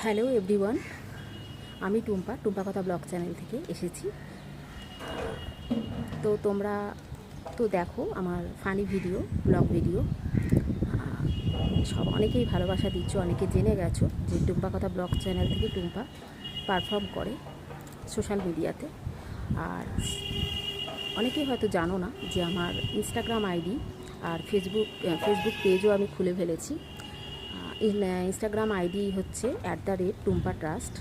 Hello everyone, আমি টুম্পা কথা blog channel থেকে এসেছি। তো তোমরা তো দেখো আমার ফানি ভিডিও, ব্লগ ভিডিও। অনেকেই ভালোবাসা দিচ্ছ, অনেকে জেনে গেছো যে টুম্পা কথা ব্লগ চ্যানেল থেকে টুম্পা পারফর্ম করে সোশ্যাল মিডিয়াতে। আর অনেকেই হয়তো জানো না যে আমার ইনস্টাগ্রাম আইডি আর ফেসবুক পেজও আমি খুলে ফেলেছি। ইনস্টাগ্রাম আইডি হচ্ছে @টুম্পা ট্রাস্ট,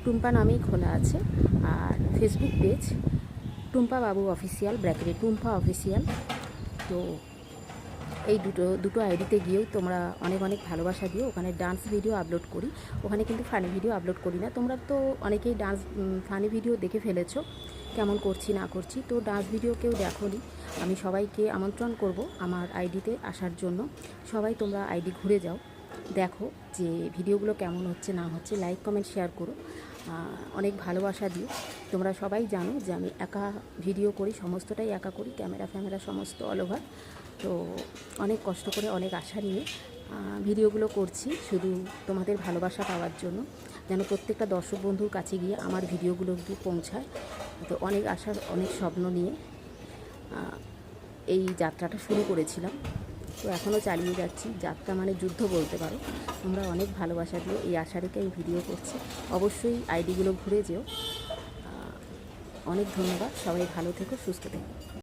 টুম্পা নামেই খোলা আছে। আর ফেসবুক পেজ টুম্পা বাবু অফিসিয়াল ব্র্যাকেটে টুম্পা অফিসিয়াল। তো এই দুটো আইডিতে গিয়েও তোমরা অনেক ভালোবাসা দিও। ওখানে ডান্স ভিডিও আপলোড করি, ওখানে কিন্তু ফানি ভিডিও আপলোড করি না। তোমরা তো অনেকেই ফানি ভিডিও দেখে ফেলেছো কেমন করছি না করছি। তো ডান্স ভিডিও কেউ দেখোনি, আমি সবাইকে আমন্ত্রণ করব আমার আইডিতে আসার জন্য। সবাই তোমরা আইডি ঘুরে যাও, দেখো যে ভিডিওগুলো কেমন হচ্ছে না হচ্ছে, লাইক কমেন্ট শেয়ার করো, অনেক ভালোবাসা দিও। তোমরা সবাই জানো যে আমি একা ভিডিও করি, সমস্তটাই একা করি, ক্যামেরা সমস্ত অল ওভার। তো অনেক কষ্ট করে, অনেক আশা নিয়ে ভিডিওগুলো করছি, শুধু তোমাদের ভালোবাসা পাওয়ার জন্য, যেন প্রত্যেকটা দর্শক বন্ধুর কাছে গিয়ে আমার ভিডিওগুলো একটু পৌঁছায়। তো অনেক আশার, অনেক স্বপ্ন নিয়ে এই যাত্রাটা শুরু করেছিলাম। তো এখনও চালিয়ে যাচ্ছি। যাত্রা মানে যুদ্ধ বলতে পারো। তোমরা অনেক ভালোবাসা দিও, এই আশা রেখে আমি ভিডিও করছি। অবশ্যই আইডিগুলো ঘুরে যেও। অনেক ধন্যবাদ, সবাই ভালো থেকো, সুস্থ থেকো।